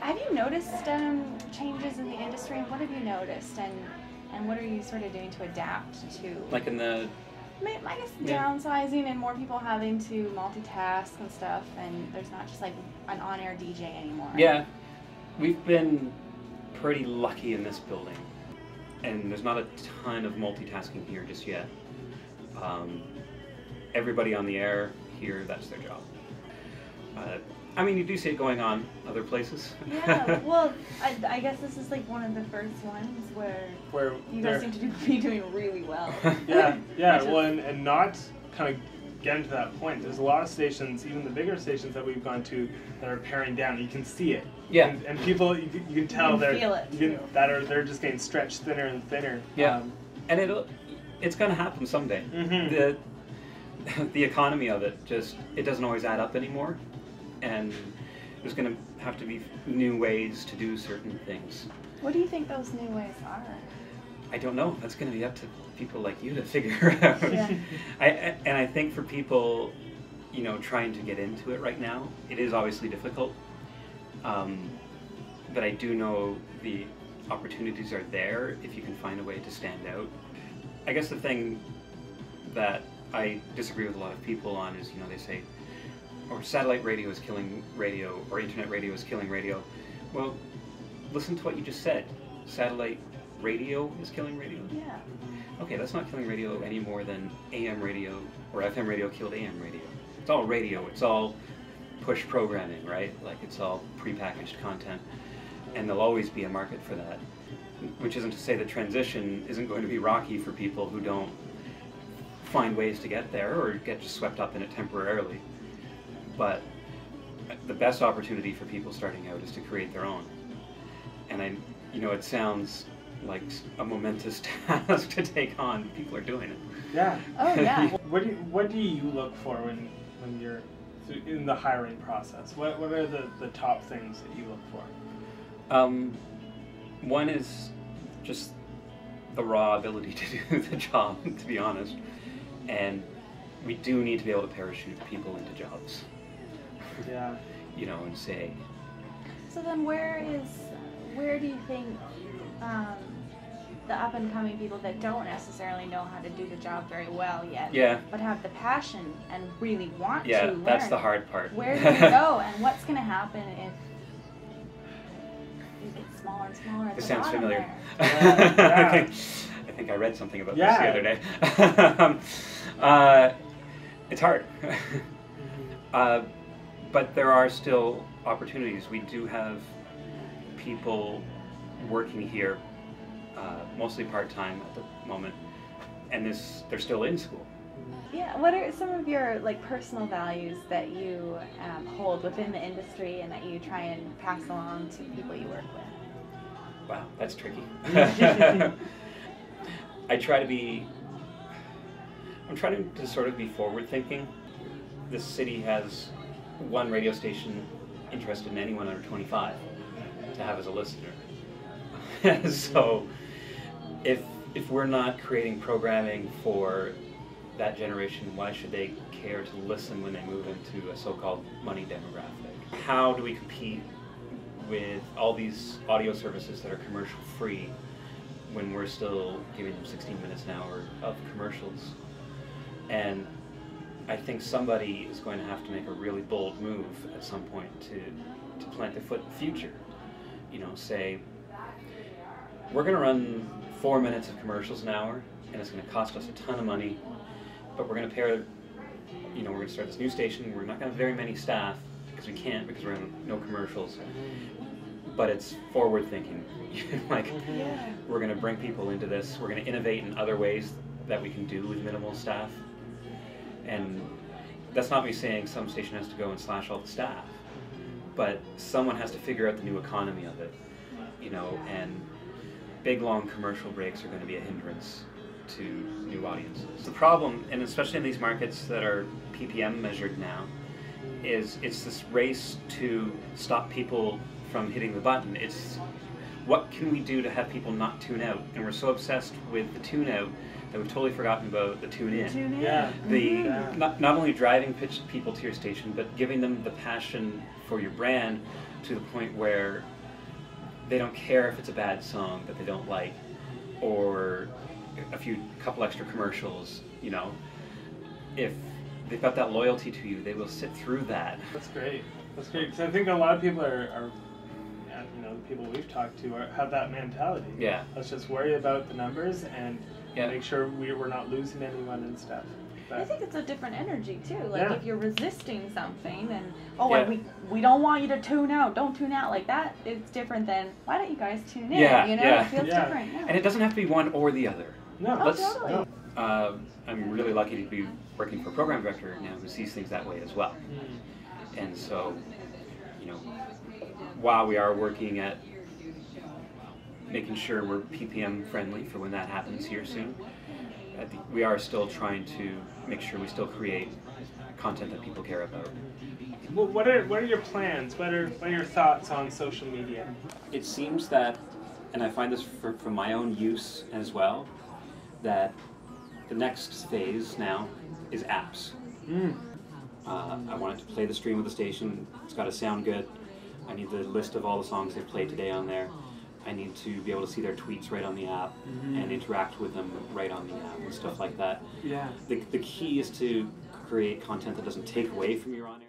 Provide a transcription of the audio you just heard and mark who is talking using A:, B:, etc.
A: Have you noticed changes in the industry, and what have you noticed, and what are you sort of doing to adapt to?
B: Like in the...
A: I guess downsizing and more people having to multitask and stuff, and there's not just like an on-air DJ anymore.
B: Yeah, we've been pretty lucky in this building, and there's not a ton of multitasking here just yet. Everybody on the air here, that's their job. I mean, you do see it going on other places.
A: Yeah, well, I guess this is like one of the first ones where you guys seem to be doing really well.
C: Yeah, well, and not kind of getting to that point. There's a lot of stations, even the bigger stations that we've gone to, that are paring down. You can see it.
B: Yeah.
C: And people, you can tell they're just getting stretched thinner and thinner.
B: Yeah. And it's going to happen someday.
C: Mm-hmm.
B: The economy of it it doesn't always add up anymore. And there's going to have to be new ways to do certain things.
A: What do you think those new ways are?
B: I don't know. That's going to be up to people like you to figure out.
A: Yeah.
B: And I think for people, trying to get into it right now, it is obviously difficult. But I do know the opportunities are there if you can find a way to stand out. I guess the thing that I disagree with a lot of people on is, they say, or satellite radio is killing radio, or internet radio is killing radio. Well, listen to what you just said. Satellite radio is killing radio?
A: Yeah.
B: Okay, that's not killing radio any more than AM radio or FM radio killed AM radio. It's all radio. It's all push programming, right? Like, it's all prepackaged content. And there'll always be a market for that. Which isn't to say that transition isn't going to be rocky for people who don't find ways to get there or get just swept up in it temporarily. But the best opportunity for people starting out is to create their own. And it sounds like a momentous task to take on. People are doing it.
C: Yeah.
A: Oh yeah.
C: What do you look for when you're in the hiring process? What are the top things that you look for?
B: One is just the raw ability to do the job, to be honest. And we do need to be able to parachute people into jobs.
C: Yeah.
B: And say.
A: So then where do you think the up and coming people that don't necessarily know how to do the job very well yet, but have the passion and really want to learn?
B: Yeah, that's the hard part.
A: Where do you go, and what's going to happen if you get smaller and smaller at the
B: sounds
A: bottom
B: familiar.
A: there?
B: I think I read something about this the other day. It's hard. But there are still opportunities. We do have people working here, mostly part-time at the moment, and they're still in school.
A: Yeah, what are some of your personal values that you hold within the industry and that you try and pass along to people you work with?
B: Wow, that's tricky. I'm trying to sort of be forward-thinking. This city has one radio station interested in anyone under 25 to have as a listener. So if we're not creating programming for that generation, why should they care to listen when they move into a so-called money demographic? How do we compete with all these audio services that are commercial free when we're still giving them 16 minutes an hour of commercials? And I think somebody is going to have to make a really bold move at some point to plant their foot in the future. Say, we're going to run 4 minutes of commercials an hour, and it's going to cost us a ton of money, but we're going to pair, we're going to start this new station. We're not going to have very many staff, because we can't, because we're in no commercials. But it's forward thinking. We're going to bring people into this. We're going to innovate in other ways that we can do with minimal staff. And that's not me saying some station has to go and slash all the staff, but someone has to figure out the new economy of it, and big long commercial breaks are going to be a hindrance to new audiences. The problem, and especially in these markets that are PPM measured now, is it's this race to stop people from hitting the button. It's what can we do to have people not tune out? And we're so obsessed with the tune out that we've totally forgotten about the tune in.
C: Yeah.
B: Not only driving people to your station, but giving them the passion for your brand to the point where they don't care if it's a bad song that they don't like, or couple extra commercials, you know. If they've got that loyalty to you, they will sit through that.
C: That's great. That's great, because I think a lot of people are you know, the people we've talked to have that mentality.
B: Yeah.
C: Let's just worry about the numbers and
B: Yeah.
C: make sure we're not losing anyone and stuff.
A: I think it's a different energy too. Like
C: Yeah.
A: if you're resisting something and
B: Yeah.
A: we don't want you to tune out, don't tune out like that. It's different than why don't you guys tune in?
B: Yeah,
A: You know,
B: yeah.
A: it feels
C: Yeah.
A: different. Yeah.
B: And it doesn't have to be one or the other.
C: No.
A: Oh,
B: Let's-
A: totally.
C: No.
B: I'm really lucky to be working for a program director now who sees things that way as well. And so, you know, while we are working at making sure we're PPM friendly for when that happens here soon, we are still trying to make sure we still create content that people care about.
C: Well, what are your plans? What are your thoughts on social media?
B: It seems that, and I find this for my own use as well, that the next phase now is apps. I want it to play the stream of the station. It's got to sound good. I need the list of all the songs they've played today on there. I need to be able to see their tweets right on the app and interact with them right on the app and stuff like that.
C: Yeah.
B: The key is to create content that doesn't take away from your on-air.